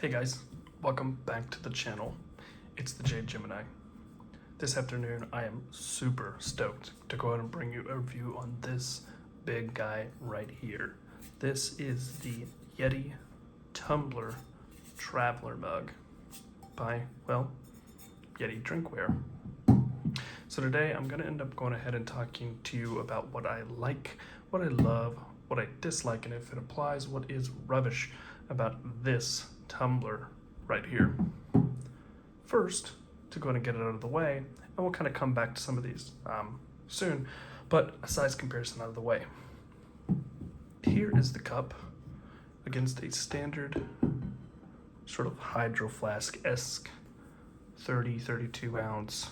Hey guys, welcome back to the channel. It's the Jade Gemini. This afternoon I am super stoked to go ahead and bring you a review on this big guy right here. This is the Yeti Tumbler Traveler Mug by, well, Yeti Drinkware. So today I'm going to end up going ahead and talking to you about what I like, what I love, what I dislike, and if it applies, what is rubbish about this tumbler right here. First, to go ahead and get it out of the way, and we'll kind of come back to some of these soon, but a size comparison out of the way. Here is the cup against a standard sort of hydroflask-esque 32 ounce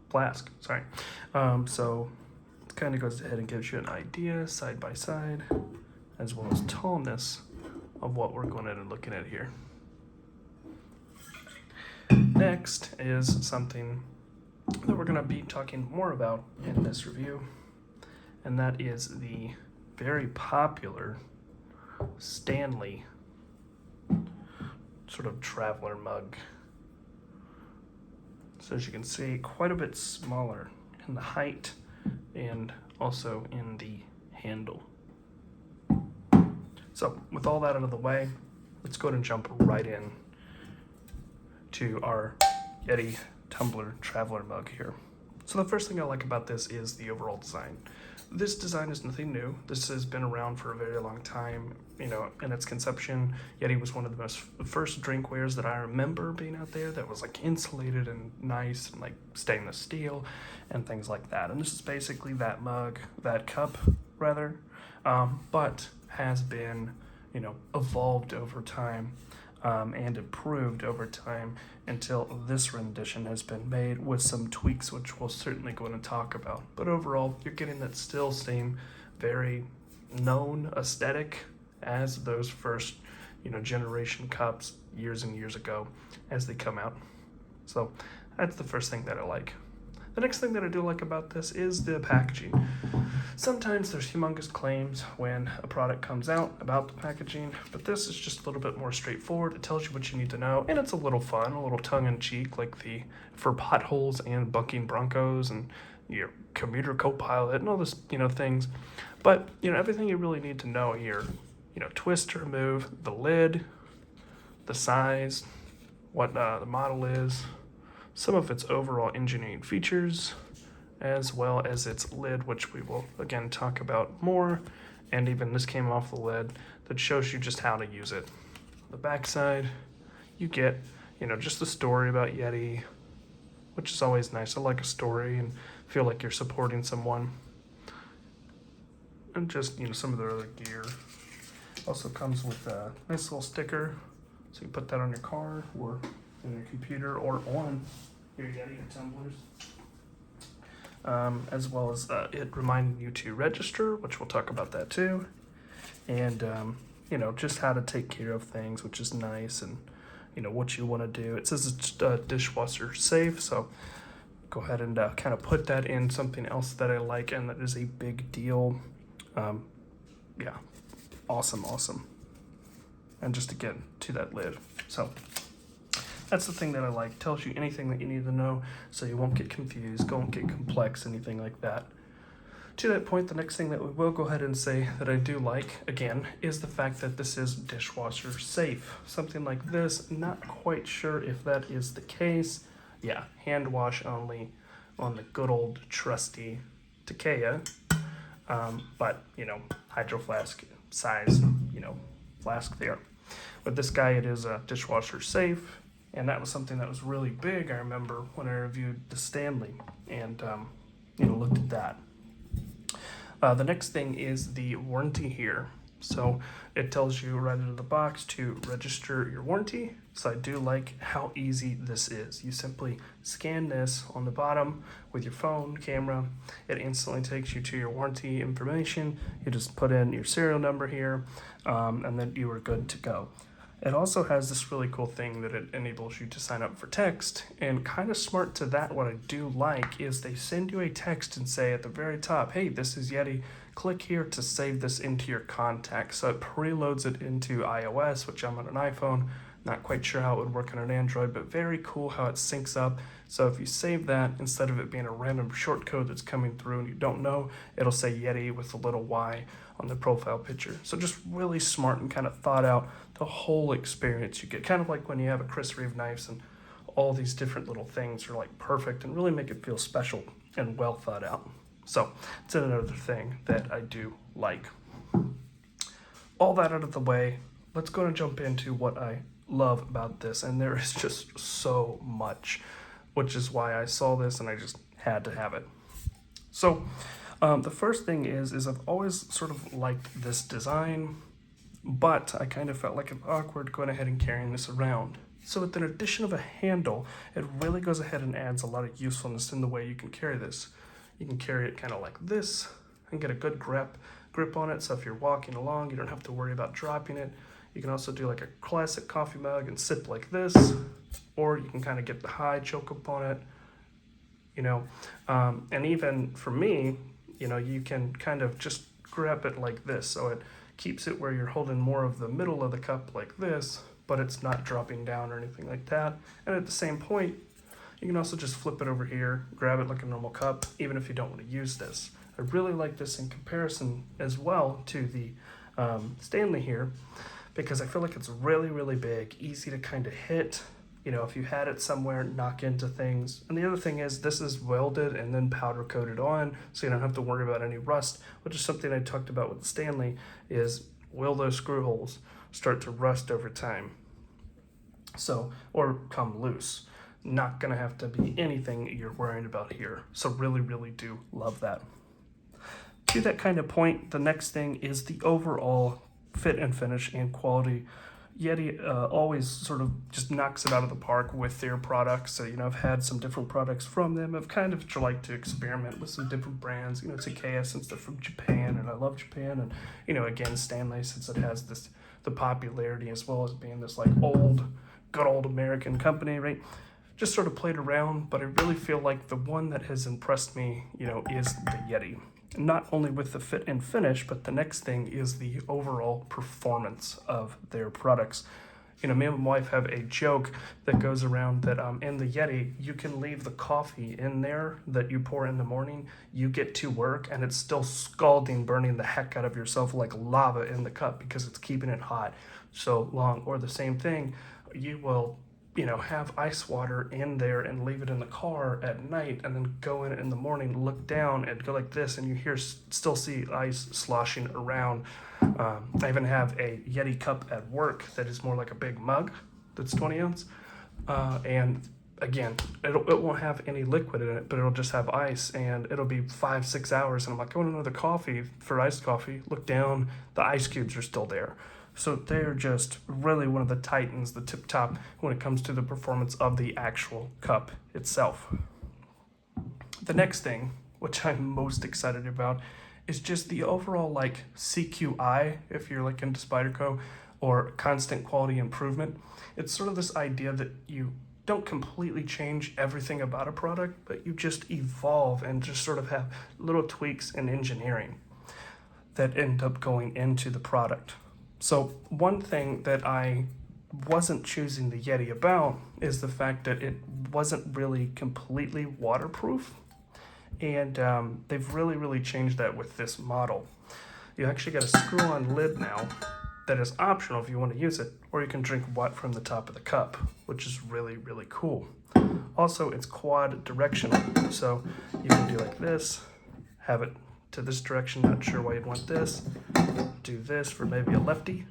flask, sorry. So it kind of goes ahead and gives you an idea side by side, as well as tallness of what we're going ahead and looking at here. Next is something that we're going to be talking more about in this review, and that is the very popular Stanley sort of traveler mug. So as you can see, quite a bit smaller in the height and also in the handle. So with all that out of the way, let's go ahead and jump right in to our Yeti Tumbler Traveler mug here. So the first thing I like about this is the overall design. This design is nothing new. This has been around for a very long time. You know, in its conception, Yeti was one of the first drinkwares that I remember being out there that was like insulated and nice and like stainless steel and things like that. And this is basically that mug, that cup rather, but has been, you know, evolved over time and improved over time until this rendition has been made with some tweaks, which we'll certainly go in and talk about. But overall, you're getting that still same very known aesthetic as those first, you know, generation cups years and years ago as they come out. So that's the first thing that I like. The next thing that I do like about this is the packaging. Sometimes there's humongous claims when a product comes out about the packaging, but this is just a little bit more straightforward. It tells you what you need to know, and it's a little fun, a little tongue-in-cheek, like the for potholes and bucking broncos and your commuter co-pilot and all this, you know, things. But, you know, everything you really need to know here, you know, twist or remove, the lid, the size, what the model is, some of its overall engineering features, as well as its lid, which we will again talk about more. And even this came off the lid that shows you just how to use it. The back side, you get, you know, just the story about Yeti, which is always nice. I like a story and feel like you're supporting someone. And just, you know, some of their other gear. Also comes with a nice little sticker, so you put that on your car or in your computer or on your Yeti tumblers. As well as it reminding you to register, which we'll talk about that too. And, you know, just how to take care of things, which is nice, and, you know, what you want to do. It says it's dishwasher safe, so go ahead and kind of put that in something else that I like, and that is a big deal. Yeah, awesome. And just to get to that lid. So that's the thing that I like. Tells you anything that you need to know, so you won't get confused, won't get complex, anything like that. To that point, the next thing that we will go ahead and say that I do like, again, is the fact that this is dishwasher safe. Something like this, not quite sure if that is the case. Yeah, hand wash only on the good old trusty Takea. But, you know, hydro flask size, you know, flask there. With this guy, it is a dishwasher safe. And that was something that was really big, I remember, when I reviewed the Stanley and, you know, looked at that. The next thing is the warranty here. So it tells you right into the box to register your warranty. So I do like how easy this is. You simply scan this on the bottom with your phone camera. It instantly takes you to your warranty information. You just put in your serial number here, and then you are good to go. It also has this really cool thing that it enables you to sign up for text, and kind of smart to that, what I do like is they send you a text and say at the very top, hey, this is Yeti, click here to save this into your contacts. So it preloads it into iOS, which I'm on an iPhone. Not quite sure how it would work on an Android, but very cool how it syncs up. So if you save that, instead of it being a random shortcode that's coming through and you don't know, it'll say Yeti with a little Y on the profile picture. So just really smart and kind of thought out the whole experience you get. Kind of like when you have a Chris Reeve knives and all these different little things are like perfect and really make it feel special and well thought out. So it's another thing that I do like. All that out of the way, let's go and jump into what I love about this, and there is just so much, which is why I saw this and I just had to have it. So the first thing is I've always sort of liked this design, but I kind of felt like it's awkward going ahead and carrying this around. So with the addition of a handle, it really goes ahead and adds a lot of usefulness in the way you can carry this. You can carry it kind of like this and get a good grip on it, so if you're walking along, you don't have to worry about dropping it. You can also do like a classic coffee mug and sip like this, or you can kind of get the high choke up on it, you know. And even for me, you know, you can kind of just grab it like this, so it keeps it where you're holding more of the middle of the cup like this, but it's not dropping down or anything like that. And at the same point, you can also just flip it over here, grab it like a normal cup, even if you don't want to use this. I really like this in comparison as well to the Stanley here, because I feel like it's really, really big, easy to kind of hit, you know, if you had it somewhere, knock into things. And the other thing is this is welded and then powder coated on, so you don't have to worry about any rust, which is something I talked about with the Stanley, is will those screw holes start to rust over time? So, or come loose. Not gonna have to be anything you're worrying about here. So really, really do love that. To that kind of point, the next thing is the overall fit and finish and quality. Yeti always sort of just knocks it out of the park with their products. So, you know, I've had some different products from them. I've kind of liked to experiment with some different brands. You know, Takea, since they're from Japan, and I love Japan. And, you know, again, Stanley, since it has this, the popularity as well as being this like good old American company, right? Just sort of played around, but I really feel like the one that has impressed me, you know, is the Yeti. Not only with the fit and finish, but the next thing is the overall performance of their products. You know, me and my wife have a joke that goes around that in the Yeti, you can leave the coffee in there that you pour in the morning, you get to work, and it's still scalding, burning the heck out of yourself like lava in the cup because it's keeping it hot so long. Or the same thing, you will, you know, have ice water in there and leave it in the car at night, and then go in the morning, look down and go like this, and you still see ice sloshing around. I even have a Yeti cup at work that is more like a big mug that's 20 ounce. And again, it won't have any liquid in it, but it'll just have ice, and it'll be 5-6 hours. And I'm like, I want another coffee for iced coffee. Look down, the ice cubes are still there. So they're just really one of the titans, the tip top, when it comes to the performance of the actual cup itself. The next thing, which I'm most excited about, is just the overall like CQI, if you're like into Spyderco, or constant quality improvement. It's sort of this idea that you don't completely change everything about a product, but you just evolve and just sort of have little tweaks in engineering that end up going into the product. So one thing that I wasn't choosing the Yeti about is the fact that it wasn't really completely waterproof. And they've really changed that with this model. You actually got a screw-on lid now that is optional if you want to use it, or you can drink water from the top of the cup, which is really cool. Also, it's quad directional, so you can do like this, have it to this direction, not sure why you'd want this. Do this for maybe a lefty.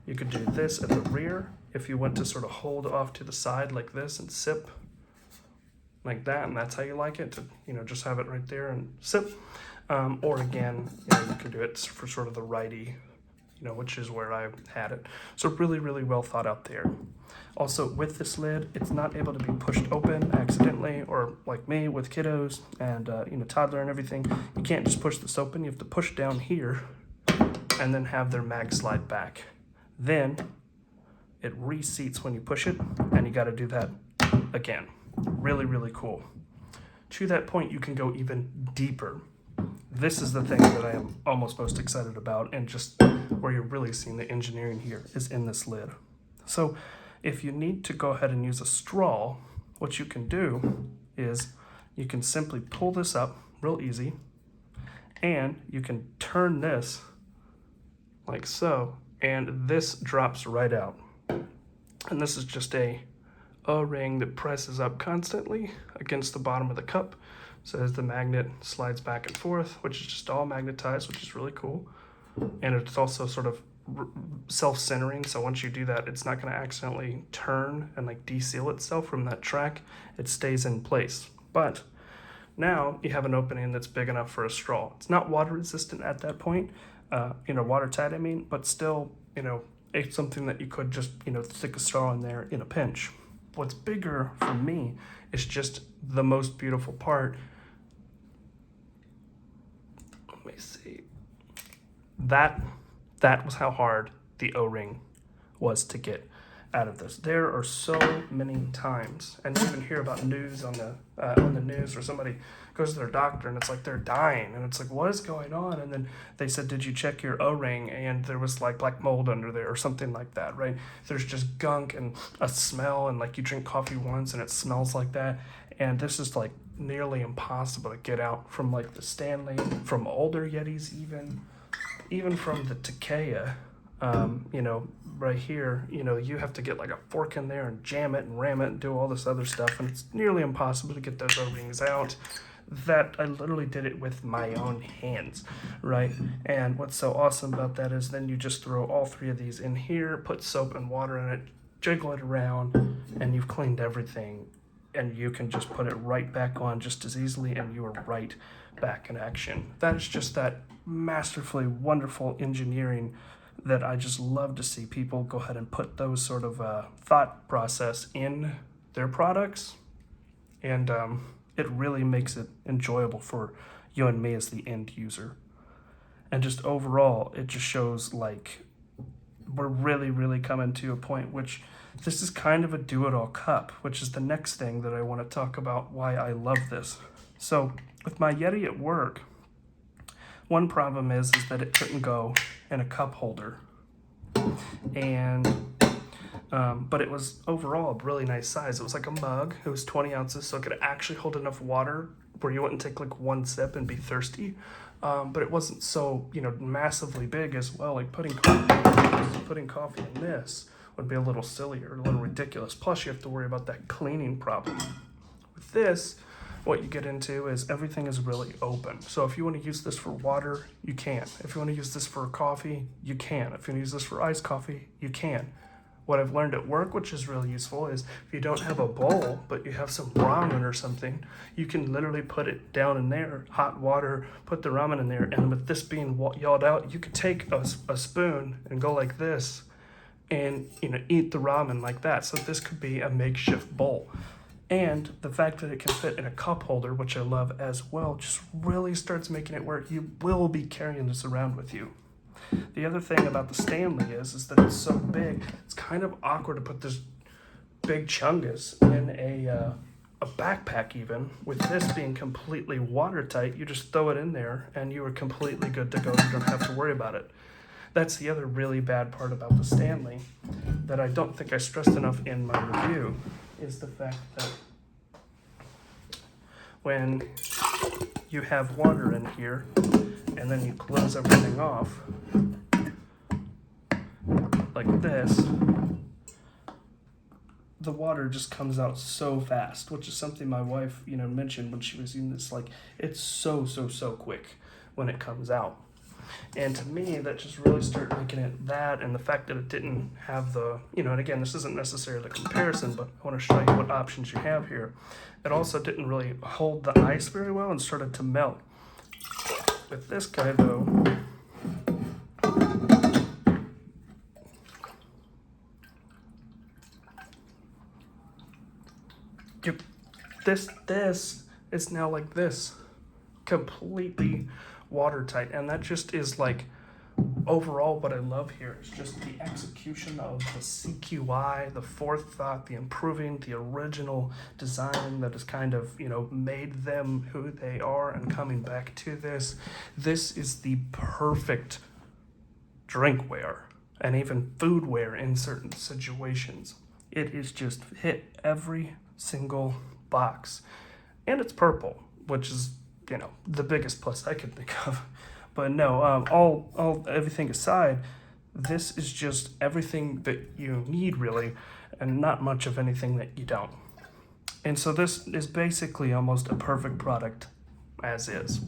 You could do this at the rear if you want to sort of hold off to the side like this and sip like that, and that's how you like it, to, you know, just have it right there and sip. Or again, you know, you can do it for sort of the righty, you know, which is where I had it. So really well thought out there. Also, with this lid, it's not able to be pushed open accidentally, or like me with kiddos and you know, toddler and everything. You can't just push this open. You have to push down here and then have their mag slide back. Then it reseats when you push it, and you got to do that again. Really cool. To that point, you can go even deeper. this is the thing that I am almost most excited about, and just where you're really seeing the engineering here is in this lid. So if you need to go ahead and use a straw, what you can do is you can simply pull this up real easy, and you can turn this like so, and this drops right out. And this is just a O-ring that presses up constantly against the bottom of the cup. So as the magnet slides back and forth, which is just all magnetized, which is really cool. And it's also sort of self-centering, so once you do that, it's not going to accidentally turn and like de-seal itself from that track. It stays in place. But now you have an opening that's big enough for a straw. It's not water resistant at that point, watertight I mean, but still, it's something that you could just, stick a straw in there in a pinch. What's bigger for me is just the most beautiful part. Let me see. That was how hard the O-ring was to get out of this. There are so many times, and you even hear about news on the news, or somebody goes to their doctor and it's like they're dying, and it's like, what is going on? And then they said, did you check your O-ring? And there was like black mold under there or something like that, right? There's just gunk and a smell, and like you drink coffee once and it smells like that. And this is like nearly impossible to get out from like the Stanley, from older Yetis, even from the Takaya. Right here, you have to get like a fork in there and jam it and ram it and do all this other stuff, and it's nearly impossible to get those O-rings out. That I literally did it with my own hands, right? And what's so awesome about that is then you just throw all three of these in here, put soap and water in it, jiggle it around, and you've cleaned everything, and you can just put it right back on just as easily, and you are right back in action. That is just that masterfully wonderful engineering that I just love to see people go ahead and put those sort of thought process in their products, and it really makes it enjoyable for you and me as the end user. And just overall, it just shows like we're really, really coming to a point which this is kind of a do-it-all cup, which is the next thing that I want to talk about why I love this. So with my Yeti at work, one problem is that it couldn't go in a cup holder, and but it was overall a really nice size. It was like a mug. It was 20 ounces, so it could actually hold enough water where you wouldn't take like one sip and be thirsty. But it wasn't so massively big as well. Like putting coffee in this would be a little silly or a little ridiculous. Plus, you have to worry about that cleaning problem. With this, what you get into is everything is really open. So if you want to use this for water, you can. If you want to use this for coffee, you can. If you want to use this for iced coffee, you can. What I've learned at work, which is really useful, is if you don't have a bowl, but you have some ramen or something, you can literally put it down in there, hot water, put the ramen in there, and with this being yawed out, you could take a spoon and go like this and eat the ramen like that. So this could be a makeshift bowl. And the fact that it can fit in a cup holder, which I love as well, just really starts making it work. You will be carrying this around with you. The other thing about the Stanley is that it's so big, it's kind of awkward to put this big chungus in a backpack even. With this being completely watertight, you just throw it in there and you are completely good to go. You don't have to worry about it. That's the other really bad part about the Stanley that I don't think I stressed enough in my review, is the fact that when you have water in here and then you close everything off like this, the water just comes out so fast, which is something my wife mentioned when she was using this. Like, it's so quick when it comes out. And to me, that just really started making it that, and the fact that it didn't have the, and again, this isn't necessarily a comparison, but I want to show you what options you have here. It also didn't really hold the ice very well and started to melt. With this guy, though, this is now like this, completely watertight, and that just is like overall, what I love here is just the execution of the CQI, the forethought, the improving, the original design that has kind of, made them who they are, and coming back to this. This is the perfect drinkware and even foodware in certain situations. It is just hit every single box. And it's purple, which is, the biggest plus I could think of. But no, everything aside, this is just everything that you need, really, and not much of anything that you don't. And so this is basically almost a perfect product as is.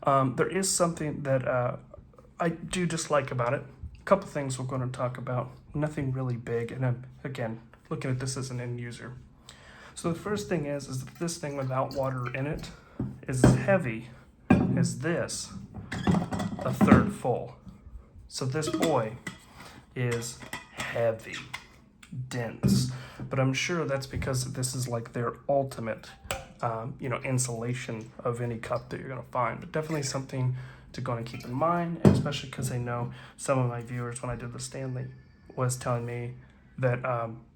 There is something that I do dislike about it. A couple things we're going to talk about. Nothing really big, and I'm, again, looking at this as an end user. So the first thing is that this thing without water in it is as heavy as this, a third full. So this boy is heavy, dense, but I'm sure that's because this is like their ultimate, insulation of any cup that you're going to find. But definitely something to go and keep in mind, and especially because I know some of my viewers, when I did the Stanley, was telling me that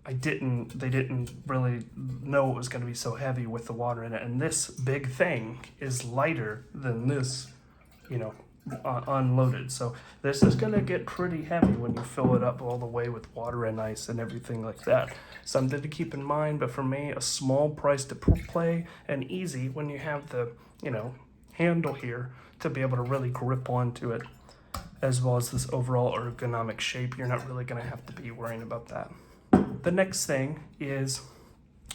they didn't really know it was going to be so heavy with the water in it. And this big thing is lighter than this, unloaded. So this is going to get pretty heavy when you fill it up all the way with water and ice and everything like that. Something to keep in mind, but for me, a small price to play and easy when you have the, handle here to be able to really grip onto it, as well as this overall ergonomic shape. You're not really going to have to be worrying about that. The next thing is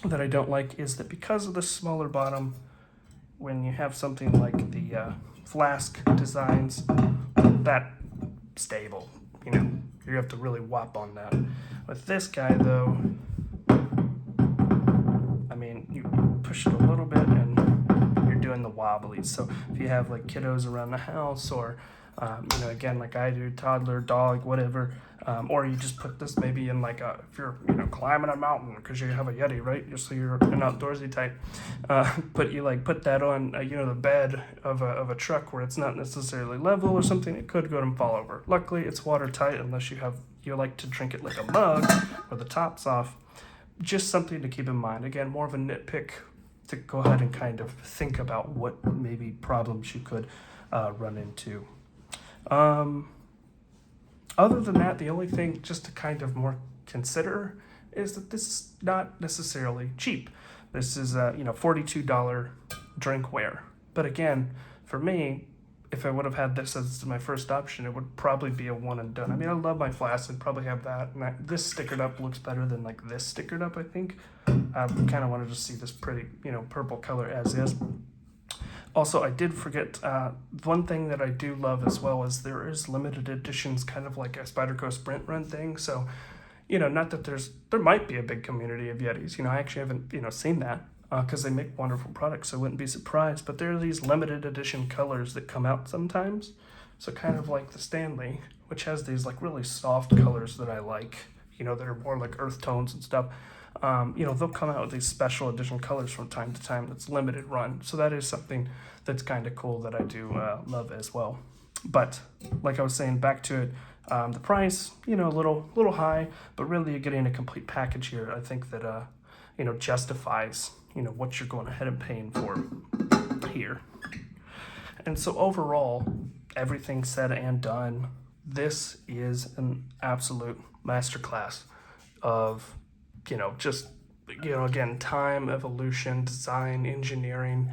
that I don't like is that because of the smaller bottom, when you have something like the flask designs, that stable, you have to really whop on that. With this guy though, you push it a little bit and you're doing the wobblies. So if you have like kiddos around the house, or again, like I do, toddler, dog, whatever, or you just put this maybe in like if you're, climbing a mountain because you have a Yeti, right? Just so you're an outdoorsy type, but you put that on, the bed of a truck where it's not necessarily level or something. It could go and fall over. Luckily, it's watertight unless you like to drink it like a mug where the top's off. Just something to keep in mind. Again, more of a nitpick to go ahead and kind of think about what maybe problems you could run into. Other than that, the only thing just to kind of more consider is that this is not necessarily cheap. This is $42 drinkware. But again, for me, if I would have had this as my first option, it would probably be a one and done. I love my flask, I'd probably have that. And this stickered up looks better than like this stickered up, I think. I kind of wanted to see this pretty, purple color as is. Also, I did forget, one thing that I do love as well is there is limited editions, kind of like a Spyderco Sprint Run thing. So, not that there might be a big community of Yetis. I actually haven't, seen that because they make wonderful products, so I wouldn't be surprised. But there are these limited edition colors that come out sometimes. So kind of like the Stanley, which has these like really soft colors that I like, that are more like earth tones and stuff. They'll come out with these special edition colors from time to time that's limited run. So that is something that's kind of cool that I do love as well. But like I was saying, back to it, the price, a little high, but really you're getting a complete package here. I think that, justifies, what you're going ahead and paying for here. And so overall, everything said and done, this is an absolute masterclass of again, time, evolution, design, engineering,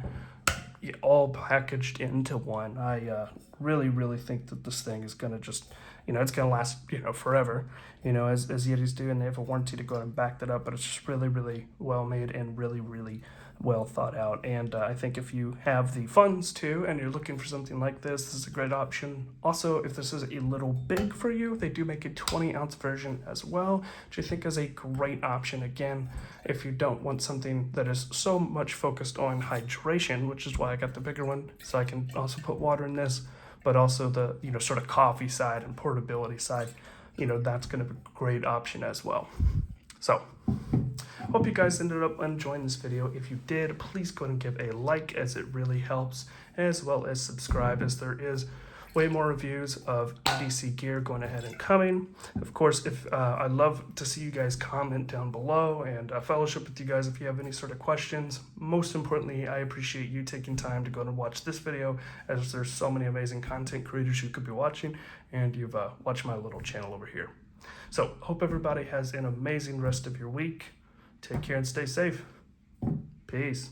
all packaged into one. I really, really think that this thing is going to just, it's going to last, forever, as Yetis do, and they have a warranty to go ahead and back that up, but it's just really, really well made and really, really well thought out. And I think if you have the funds too, and you're looking for something like this is a great option. Also, if this is a little big for you, they do make a 20-ounce version as well, which I think is a great option. Again, if you don't want something that is so much focused on hydration, which is why I got the bigger one, so I can also put water in this, but also the, sort of coffee side and portability side, that's going to be a great option as well. So, hope you guys ended up enjoying this video. If you did, please go ahead and give a like, as it really helps, as well as subscribe, as there is way more reviews of EDC gear going ahead and coming. Of course, if I'd love to see you guys comment down below and fellowship with you guys if you have any sort of questions. Most importantly, I appreciate you taking time to go and watch this video, as there's so many amazing content creators you could be watching, and you've watched my little channel over here. So hope everybody has an amazing rest of your week. Take care and stay safe. Peace.